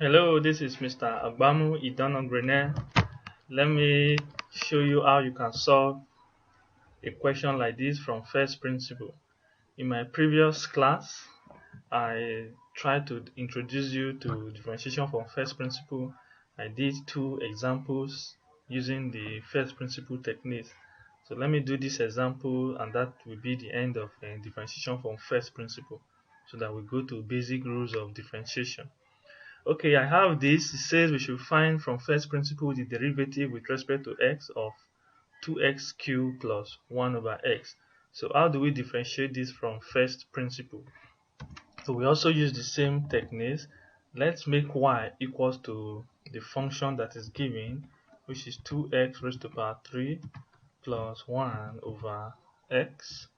Hello, this is Mr. Agbamu Idanogrene. Let me show you how you can solve a question like this from first principle. In my previous class, I tried to introduce you to differentiation from first principle. I did two examples using the first principle techniques. So let me do this example, and that will be the end of differentiation from first principle, so that we go to basic rules of differentiation. Okay, I have this. It says we should find from first principle the derivative with respect to x of 2x cubed plus 1 over x. So how do we differentiate this from first principle? So we also use the same techniques. Let's make y equals to the function that is given, which is 2x raised to power 3 plus 1 over x.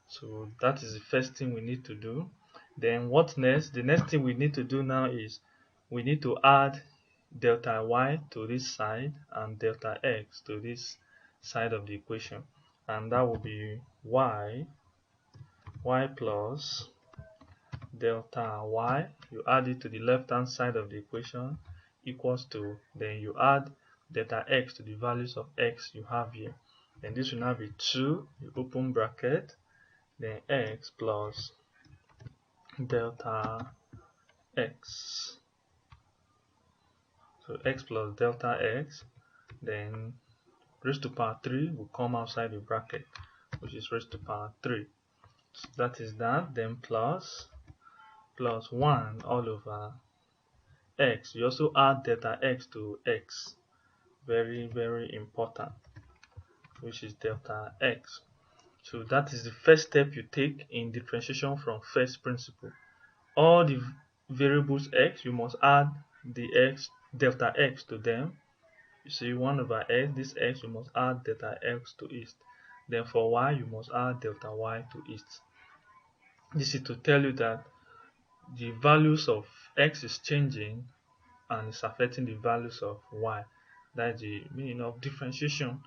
So that is the first thing we need to do. Then what next? The next thing we need to do now is we need to add delta y to this side and delta x to this side of the equation. And that will be y plus delta y. You add it to the left hand side of the equation equals to, then you add delta x to the values of x you have here. Then this will now be 2, you open bracket, then x plus delta x. So x plus delta x, then raised to power 3 will come outside the bracket, which is raised to power 3. So that is that. Then plus 1 all over x. You also add delta x to x. Very, very important, which is delta x. So that is the first step you take in differentiation from first principle. All the variables x, you must add the x delta x to them. You see 1 over x, this x you must add delta x to it. Then for y you must add delta y to it. This is to tell you that the values of x is changing and it's affecting the values of y. That's the meaning of differentiation,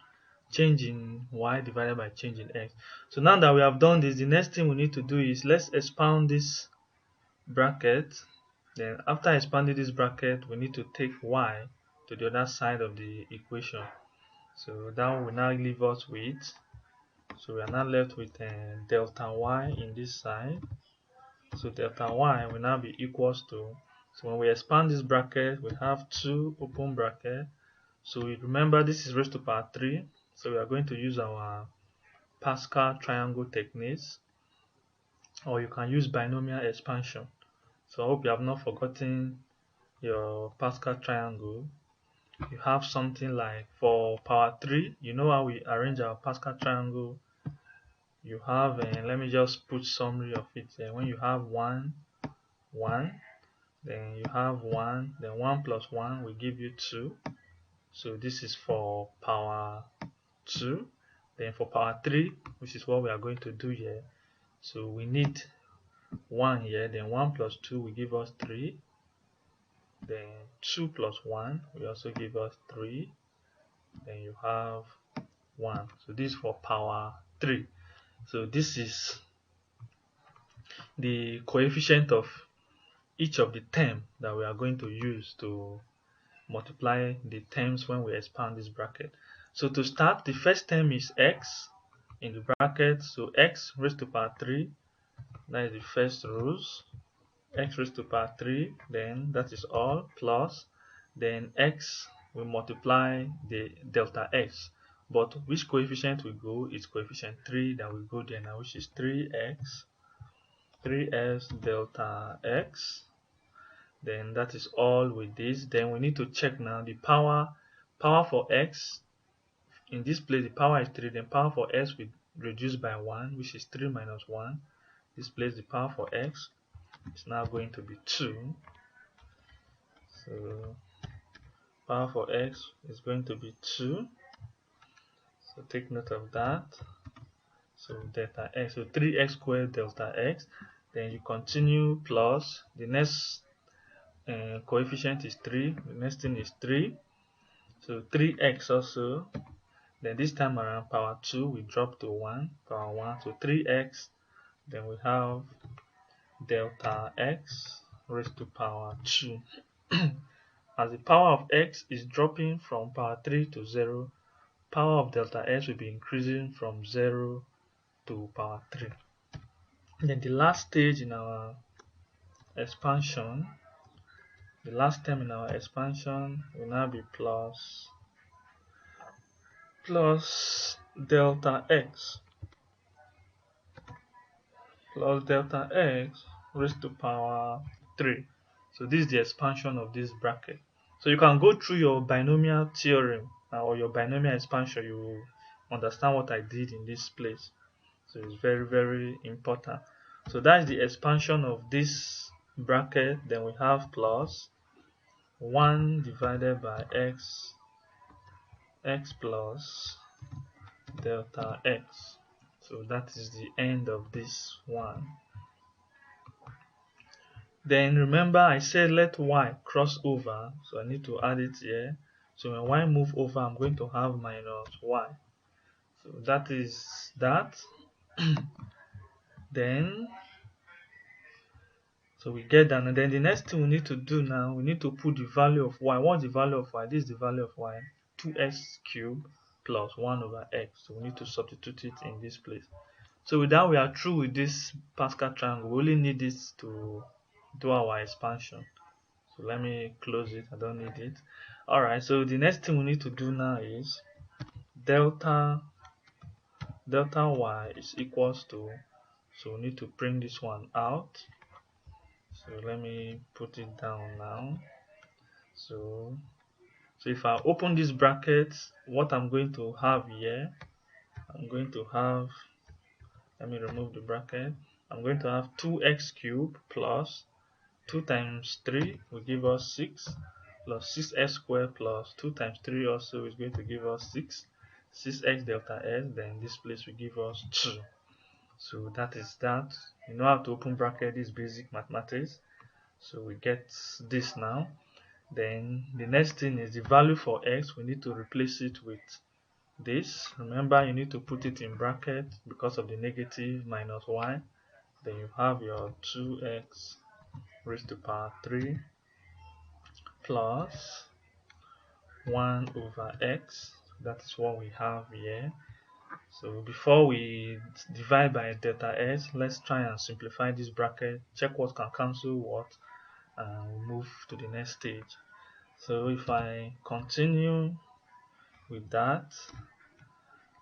change in y divided by change in x. So now that we have done this, the next thing we need to do is let's expand this bracket. Then after expanding this bracket, we need to take y to the other side of the equation. So that will now leave us with, so we are now left with delta y in this side. So delta y will now be equals to, so when we expand this bracket, we have 2 open bracket. So we remember this is raised to power 3. So we are going to use our Pascal triangle techniques, or you can use binomial expansion. So I hope you have not forgotten your Pascal triangle. You have something like, for power 3, you know how we arrange our Pascal triangle. You have, let me just put summary of it. When you have 1, 1, then you have 1, then 1 plus 1 will give you 2. So this is for power 2. Then for power 3, which is what we are going to do here, so we need 1 here, then 1 plus 2 will give us 3. Then 2 plus 1 will also give us 3. Then you have 1. So this is for power 3. So this is the coefficient of each of the term that we are going to use to multiply the terms when we expand this bracket. So to start, the first term is x in the bracket. So x raised to power 3, that is the first rules. X raised to power 3, then that is all, plus, then x will multiply the delta x. But which coefficient will go is coefficient 3 that will go there now, which is 3x delta x. Then that is all with this. Then we need to check now the power for x. In this place the power is 3, then power for x will reduce by 1, which is 3 minus 1. This place the power for x is now going to be 2. So power for x is going to be 2. So take note of that. So delta x, so 3x squared delta x. Then you continue plus the next coefficient is 3. The next thing is 3. So 3x also. Then this time around power 2 we drop to 1, power 1. So 3x. Then we have delta x raised to power 2. as the power of x is dropping from power 3 to 0, power of delta x will be increasing from 0 to power 3. Then the last stage in our expansion, the last term in our expansion will now be plus delta x raised to power 3. So this is the expansion of this bracket. So you can go through your binomial theorem or your binomial expansion. You will understand what I did in this place. So it's very, very important. So that's the expansion of this bracket. Then we have plus 1 divided by x plus delta x. So that is the end of this one. Then remember I said let y cross over, so I need to add it here. So when y move over, I'm going to have minus y. So that is that. Then so we get that, and then the next thing we need to do now, we need to put the value of y. What's the value of y? This is the value of y, 2x cubed plus 1 over x. So we need to substitute it in this place. So with that, we are through with this Pascal triangle. We only need this to do our expansion. So let me close it. I don't need it. Alright, so the next thing we need to do now is delta y is equals to, so we need to bring this one out. So let me put it down now. So if I open this bracket, what I'm going to have here, I'm going to have, let me remove the bracket. I'm going to have 2x cubed plus 2 times 3 will give us 6, plus 6x squared plus 2 times 3 also is going to give us 6. 6x delta s, then this place will give us 2. So that is that. You know how to open bracket, this basic mathematics. So we get this now. Then the next thing is the value for x. We need to replace it with this. Remember, you need to put it in bracket because of the negative minus y. Then you have your 2x raised to power 3 plus 1 over x. That is what we have here. So before we divide by delta s, let's try and simplify this bracket, check what can cancel what, and we'll move to the next stage. So if I continue with that,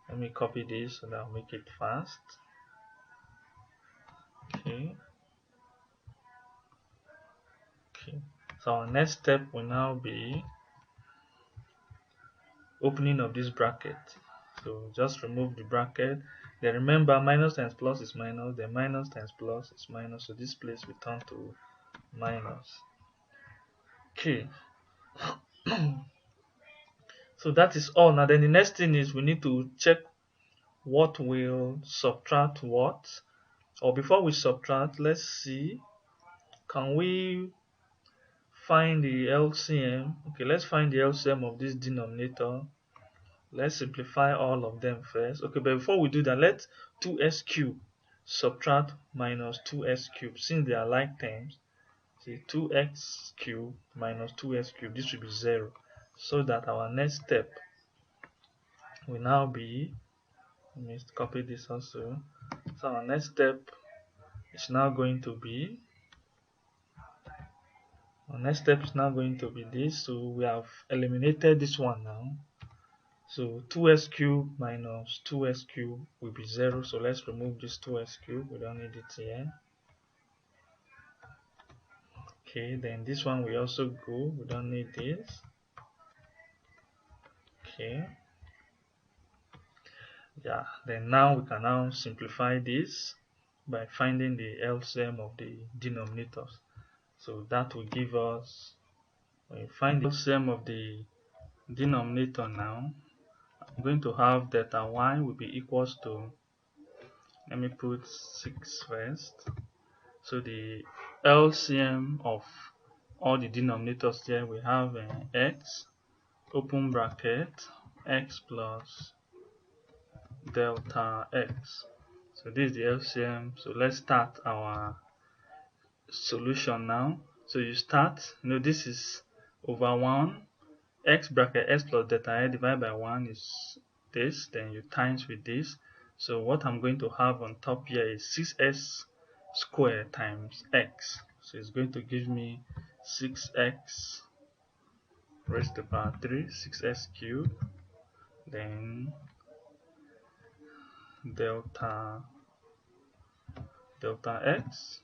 let me copy this so that I'll make it fast. Okay. So our next step will now be opening of this bracket. So just remove the bracket. Then remember, minus times plus is minus, then minus times plus is minus. So this place will turn to minus. Okay. So that is all. Now then the next thing is we need to check what will subtract what. Or before we subtract, let's see, can we find the LCM? Okay, let's find the LCM of this denominator. Let's simplify all of them first. Okay, but before we do that, let 2s cubed subtract minus 2s cubed. Since they are like terms, see 2x cubed minus 2s cubed, this will be 0. So that our next step will now be, let me copy this also. So our next step is now going to be, this. So we have eliminated this one now. So 2s cubed minus 2s cubed will be 0. So let's remove this 2s cubed. We don't need it here. Okay, then this one will also go. We don't need this. Okay. Yeah, then now we can now simplify this by finding the LCM of the denominators. So that will give us, when you find the LCM of the denominator now, I'm going to have delta y will be equals to, let me put 6 first. So the LCM of all the denominators here, we have x, open bracket, x plus delta x. So this is the LCM. So let's start our solution now. So you start, this is over 1, x bracket x plus delta x divided by 1 is this, then you times with this. So what I'm going to have on top here is 6x squared times x. So it's going to give me 6x raised to the power 3, 6x cubed, then delta x.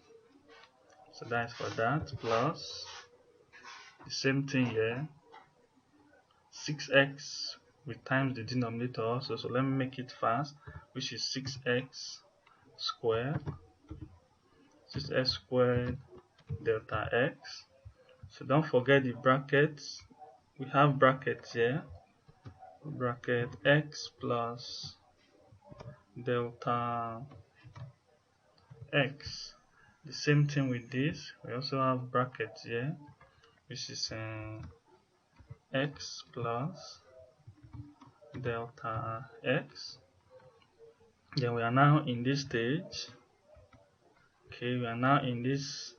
So that's for that, plus the same thing here, 6x with times the denominator also. So let me make it fast, which is 6x squared, 6x squared delta x. So don't forget the brackets. We have brackets here, bracket x plus delta x. The same thing with this. We also have brackets here, which is x plus delta x. Then we are now in this stage. Okay, we are now in this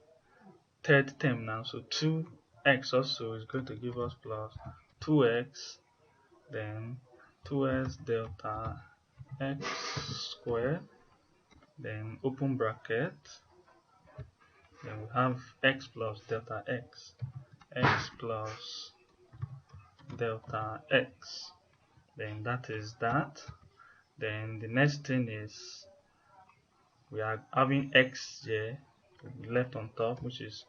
third term now. So 2x also is going to give us plus 2x, then 2x delta x squared, then open bracket, then we have x plus delta x plus delta x, then that is that. Then the next thing is we are having x here left on top, which is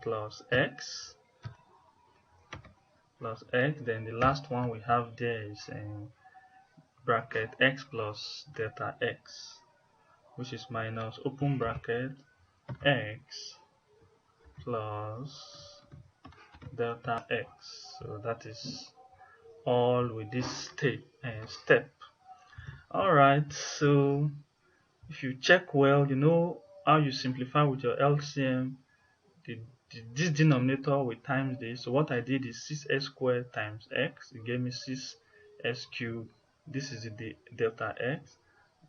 plus x, then the last one we have there is bracket x plus delta x, which is minus open bracket x plus delta x. So that is all with this step. Alright, so if you check well, you know how you simplify with your LCM. This denominator will times this. So what I did is 6x squared times x. It gave me 6x cubed. This is the delta x.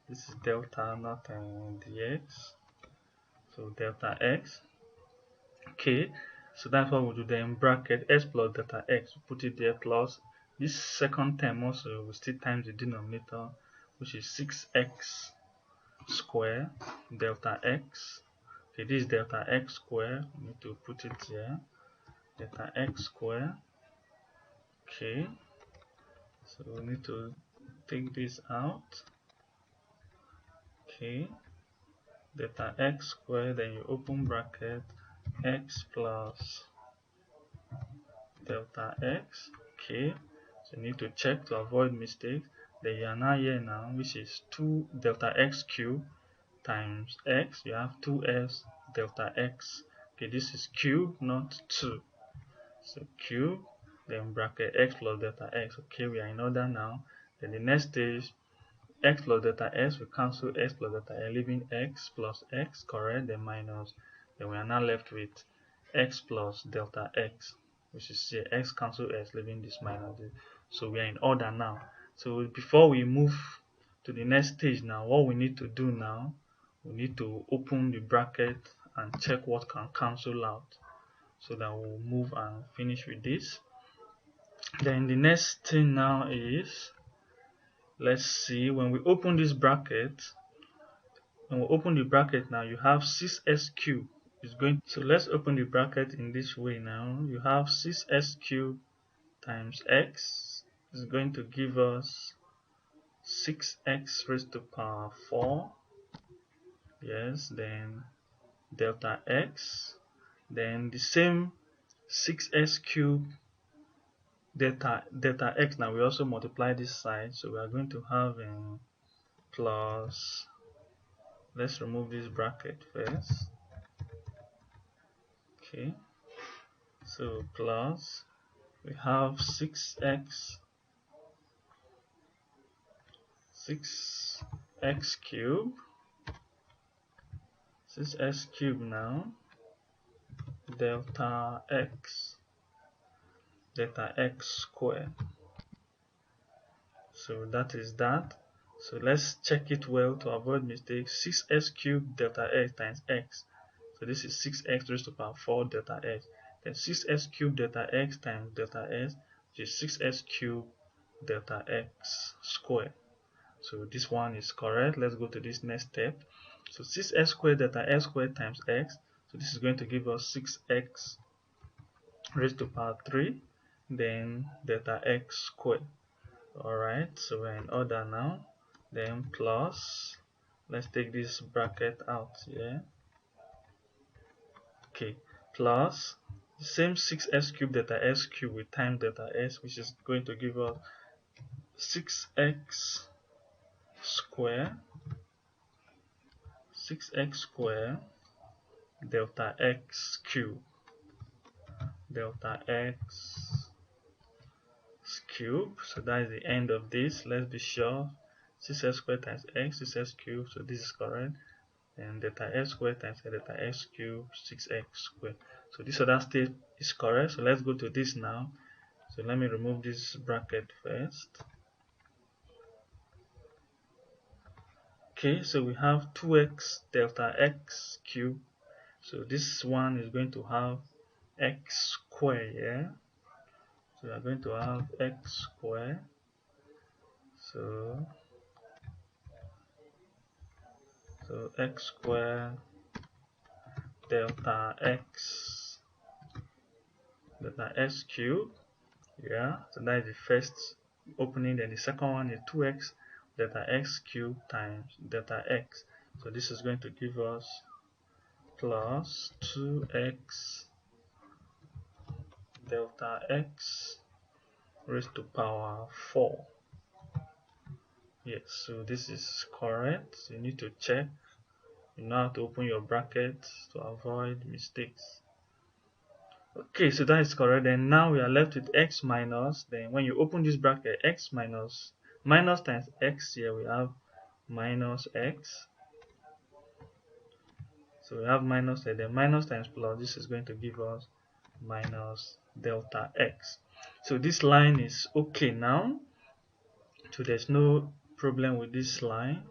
This is delta, not dx. So delta x. Okay. So that's what we'll do then. Bracket x plus delta x. Put it there plus this second term also will still times the denominator, which is 6x squared delta x. Okay, this is delta x squared. We need to put it here. Delta x squared. Okay, so we need to take this out. Okay, delta x squared, then you open bracket x plus delta x. Okay, so you need to check to avoid mistakes. Then you are now here now, which is 2 delta x cubed times x. You have 2x delta x. Okay, this is cube, not 2. So cube, then bracket x plus delta x. Okay, we are in order now. Then the next stage, x plus delta x, we cancel x plus delta x, leaving x plus x, correct, then minus. Then we are now left with x plus delta x, which is here, x cancel x, leaving this minus this. So we are in order now. So before we move to the next stage now, what we need to do now, we need to open the bracket and check what can cancel out, so that we'll move and finish with this. Then the next thing now is, let's see, when we open this bracket, now, you have 6x cubed is going. So let's open the bracket in this way now. You have 6x cubed times x is going to give us 6x raised to power 4. Yes, then delta x, then the same 6x cubed delta x. Now we also multiply this side, so we are going to have plus, let's remove this bracket first. Okay, so plus we have 6x cubed, 6x cubed now, delta x squared. So that is that. So let's check it well to avoid mistakes. 6x cubed delta x times x. So this is 6x raised to the power 4 delta x. Then 6x cubed delta x times delta s, which is 6x cubed delta x squared. So this one is correct. Let's go to this next step. So 6x squared delta x squared times x. So this is going to give us 6x raised to the power 3, then delta x squared. Alright, so we're in order now. Then plus, let's take this bracket out here. Okay, plus the same 6x cubed delta x cubed with times delta s, which is going to give us 6x square 6x square delta x cube delta x cube. So that is the end of this. Let's be sure. 6x squared times x, 6x cubed, so this is correct. And delta x squared times delta x cubed, 6x squared. So this other step is correct. So let's go to this now. So let me remove this bracket first. Okay, so we have 2x delta x cubed. So this one is going to have x squared, yeah? So we are going to have x squared. So x squared delta x cubed, yeah? So that is the first opening. Then the second one is 2x delta x cubed times delta x. So this is going to give us plus 2x delta x raised to power 4. Yes, so this is correct. So you need to check. You know how to open your brackets to avoid mistakes. Okay, so that is correct. Then now we are left with x minus. Then when you open this bracket, x minus times x, here we have minus x. So we have minus, and then minus times plus. This is going to give us minus delta x. So this line is okay now. So there's no problem with this line.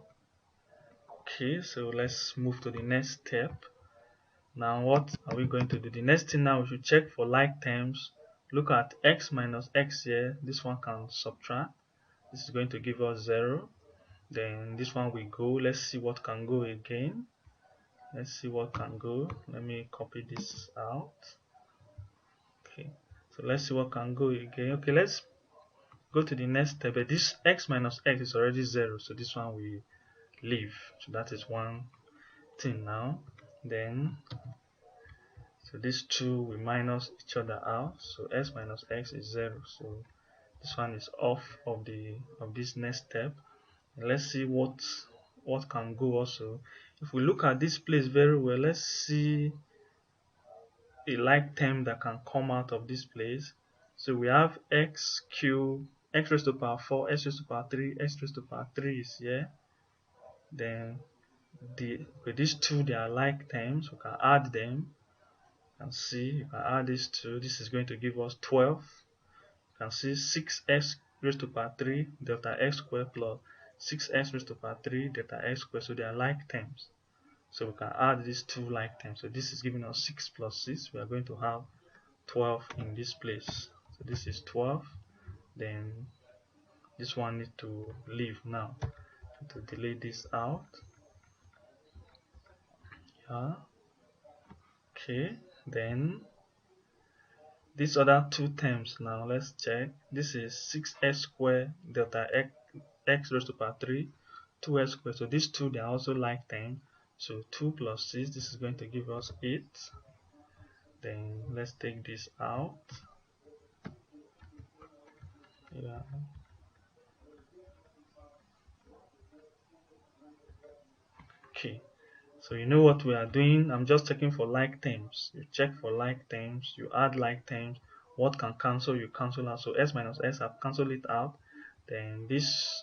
Okay, so let's move to the next step. Now what are we going to do? The next thing now, we should check for like terms. Look at x minus x here. This one can subtract. This is going to give us 0. Then this one will go. Let's see what can go again. Let's see what can go. Let me copy this out. Okay, so let's see what can go again. Okay, let's go to the next step. But this x minus x is already 0, so this one will leave. So that is one thing now. Then so these two will minus each other out. So x minus x is 0. So this one is off of this next step. And let's see what can go also. If we look at this place very well, let's see a like term that can come out of this place. So we have x cubed, x raised to the power 4, x raised to the power 3, x raised to the power 3 is here. Then with these two, they are like terms. We can add them. You can see, you can add these two. This is going to give us 12. You can see 6x raised to the power 3 delta x squared plus 6x raised to the power 3 delta x squared. So they are like terms. So we can add these two like terms. So this is giving us 6 plus 6. We are going to have 12 in this place. So this is 12. Then this one needs to leave now. To delete this out. Yeah. Okay. Then these other two terms now, let's check. This is 6x squared delta x raised to the power 3, 2x squared. So these two, they are also like terms. So 2 plus 6, this is going to give us 8. Then let's take this out. Yeah. Okay. So you know what we are doing. I'm just checking for like terms. You check for like terms, you add like terms. What can cancel, you cancel out. So s minus s, I've cancelled it out. Then this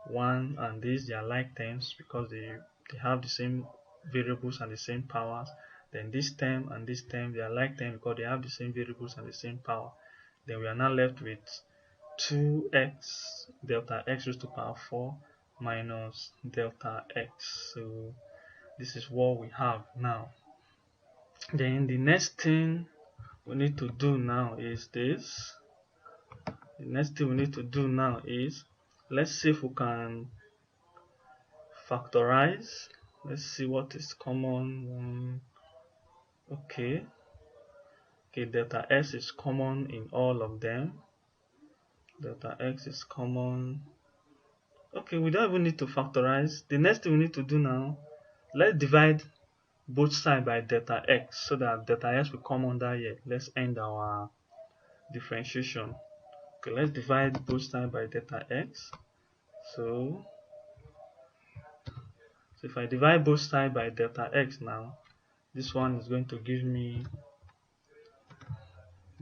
one and this, they are like terms because they have the same variables and the same powers. Then this term and this term, they are like terms because they have the same variables and the same power. Then we are now left with 2x delta x raised to the power 4 minus delta x. So this is what we have now. Then the next thing we need to do now is this. The next thing we need to do now is, let's see if we can factorize. Let's see what is common. Okay. Okay, delta s is common in all of them. Delta x is common. Okay, we don't even need to factorize. The next thing we need to do now, let's divide both sides by delta x so that delta s will come under here. Let's end our differentiation. Okay, let's divide both sides by delta x. So if I divide both sides by delta x now, this one is going to give me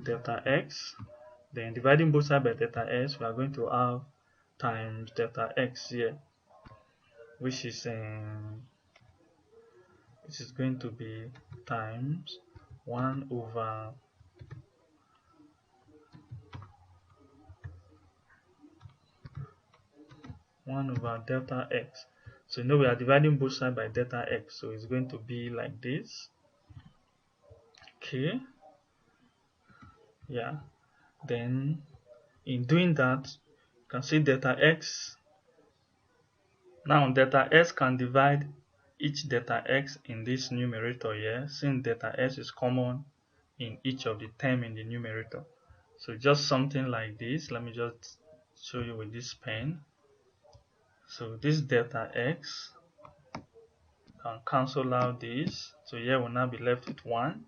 delta x. Then dividing both sides by delta s, we are going to have times delta x here, which is going to be times 1 over delta x. So you know we are dividing both sides by delta x, so it's going to be like this. Okay, yeah. Then in doing that, you can see delta x. Now delta s can divide each delta x in this numerator here, since delta s is common in each of the term in the numerator. So just something like this. Let me just show you with this pen. So this delta x can cancel out this. So here will now be left with 1.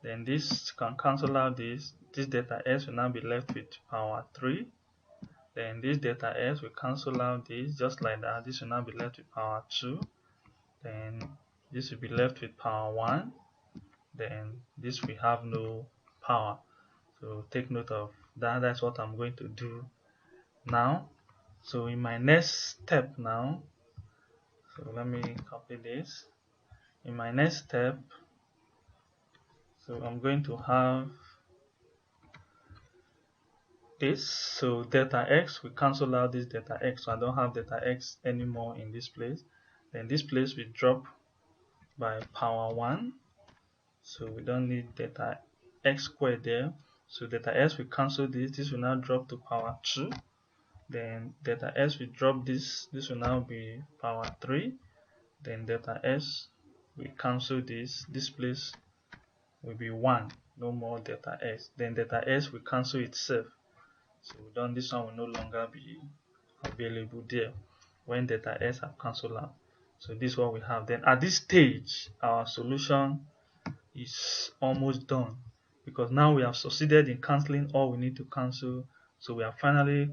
Then this can cancel out this. This delta s will now be left with power 3. Then this delta s will cancel out this just like that. This will now be left with power 2. Then this will be left with power 1. Then this will have no power. So take note of that. That's what I'm going to do now. So in my next step now, so let me copy this. In my next step, so I'm going to have this. So delta x will cancel out this delta x, so I don't have delta x anymore in this place. Then this place will drop by power 1, so we don't need delta x squared there. So delta s will cancel this. This will now drop to power 2. Then delta s will drop this. This will now be power 3. Then delta s will cancel this. This place will be 1. No more delta s. Then delta s will cancel itself. So then this one will no longer be available there when delta s have cancelled out. So this is what we have. Then at this stage, our solution is almost done, because now we have succeeded in cancelling all we need to cancel. So we have finally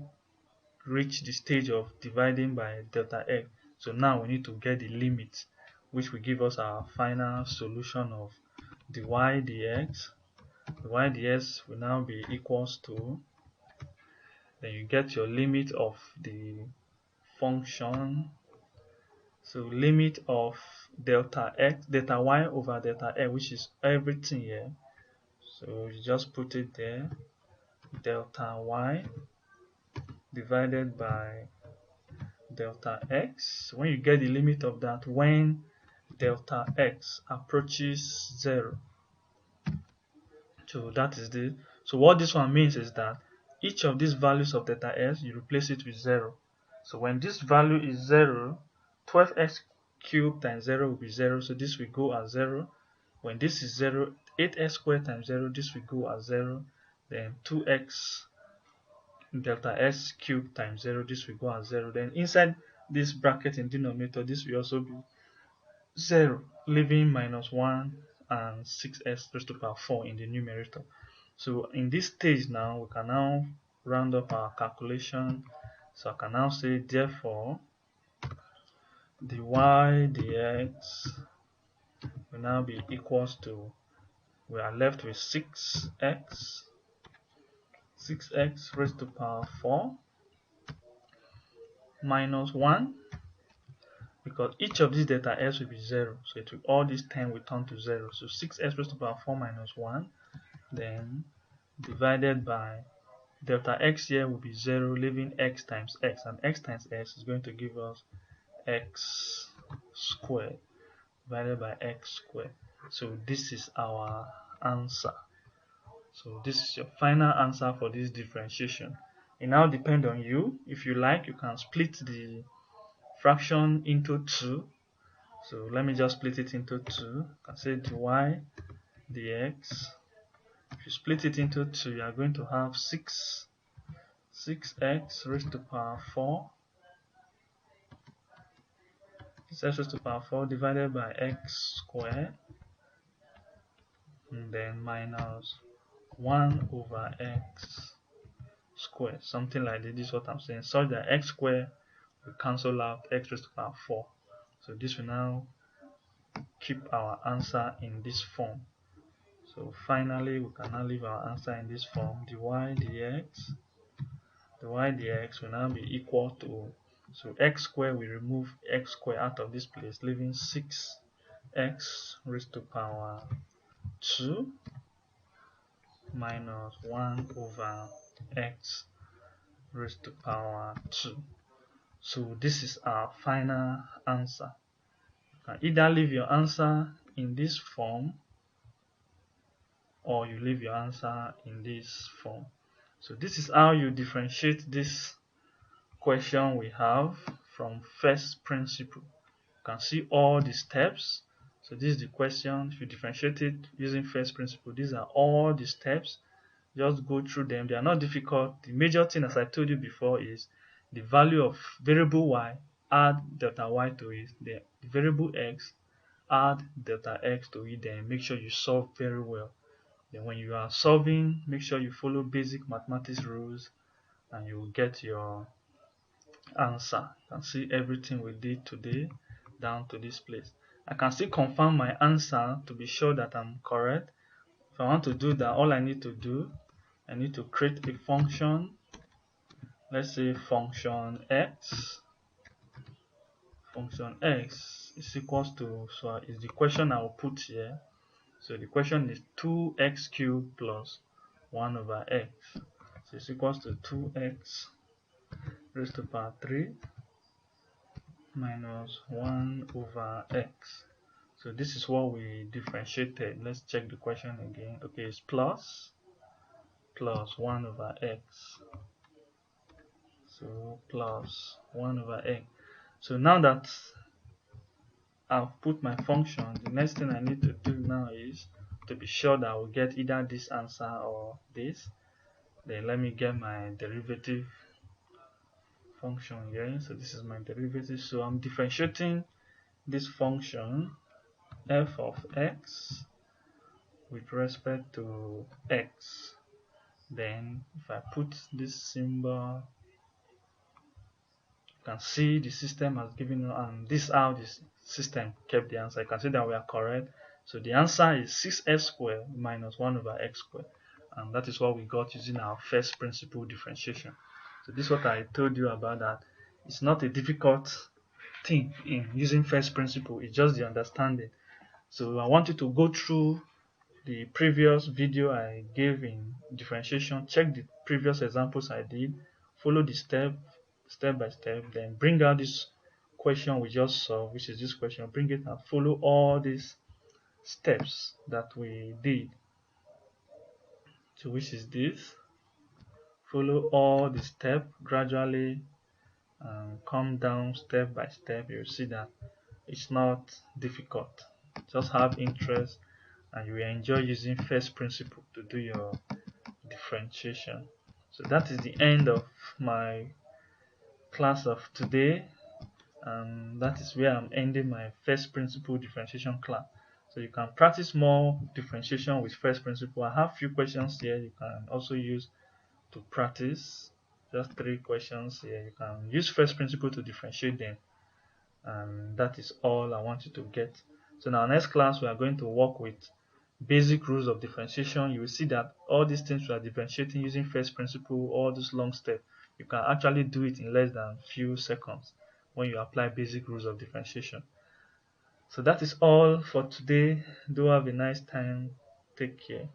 reached the stage of dividing by delta x. So now we need to get the limit, which will give us our final solution of dy dx. Dy dx will now be equals to, then you get your limit of the function. So limit of delta y over delta x, which is everything here. So you just put it there, delta y divided by delta x. When you get the limit of that, when delta x approaches 0. So that is the, so what this one means is that each of these values of delta s, you replace it with 0. So when this value is 0, 12x cubed times 0 will be 0, so this will go as 0. When this is 0, 8x squared times 0, this will go as 0. Then 2x delta s cubed times 0, this will go as 0. Then inside this bracket in denominator, this will also be 0, leaving minus 1 and 6s raised to the power 4 in the numerator. So in this stage now, we can now round up our calculation. So I can now say, therefore, dy dx will now be equals to, we are left with 6x raised to the power 4 minus 1, because each of these delta s will be 0, so it will, all these 10 will turn to 0. So 6x raised to the power 4 minus 1, then divided by delta x here will be 0, leaving x times x, and x times x is going to give us x squared divided by x squared. So this is our answer. So this is your final answer for this differentiation. It now depends on you. If you like, you can split the fraction into 2. So let me just split it into 2. I can say dy dx. If you split it into 2, you are going to have 6x raised to power 4. 6x raised to power 4 divided by x squared, and then minus 1 over x squared. Something like this. This is what I'm saying. Such that x squared will cancel out x raised to power 4. So this will now keep our answer in this form. So finally, we can now leave our answer in this form. dy dx will now be equal to, so x squared, we remove x squared out of this place, leaving 6x raised to power 2 minus 1 over x raised to power 2. So this is our final answer. You can either leave your answer in this form or you leave your answer in this form. So this is how you differentiate this question we have from first principle. You can see all the steps. So this is the question. If you differentiate it using first principle, these are all the steps. Just go through them. They are not difficult. The major thing, as I told you before, is the value of variable y, add delta y to it, the variable x, add delta x to it, then make sure you solve very well. Then when you are solving, make sure you follow basic mathematics rules and you will get your answer. You can see everything we did today down to this place. I can still confirm my answer to be sure that I'm correct. If I want to do that, all I need to do, I need to create a function. Let's say function x. Function x is equals to, so is the question I will put here. So the question is 2x cubed plus 1 over x. So it's equals to 2x raised to power 3 minus 1 over x. So this is what we differentiated. Let's check the question again. Okay, it's plus 1 over x. So plus 1 over x. So now that I've put my function, the next thing I need to do now is to be sure that I will get either this answer or this. Then let me get my derivative function here. So this is my derivative. So I'm differentiating this function f of x with respect to x. Then if I put this symbol, you can see the system has given, and this is how this system kept the answer. You can see that we are correct. So the answer is 6x squared minus 1 over x squared, and that is what we got using our first principle differentiation. So this is what I told you about, that it's not a difficult thing in using first principle, it's just the understanding. So I want you to go through the previous video I gave in differentiation, check the previous examples I did, follow the step by step, then bring out this question we just saw, which is this question, bring it and follow all these steps that we did. So which is this, follow all the steps gradually and come down step by step. You'll see that it's not difficult. Just have interest and you will enjoy using first principle to do your differentiation. So that is the end of my class of today, and that is where I'm ending my first principle differentiation class. So you can practice more differentiation with first principle. I have few questions here you can also use to practice. Just 3 questions here. You can use first principle to differentiate them, and that is all I want you to get. So in our next class we are going to work with basic rules of differentiation. You will see that all these things we are differentiating using first principle, all these long steps, you can actually do it in less than few seconds when you apply basic rules of differentiation. So that is all for today. Do have a nice time. Take care.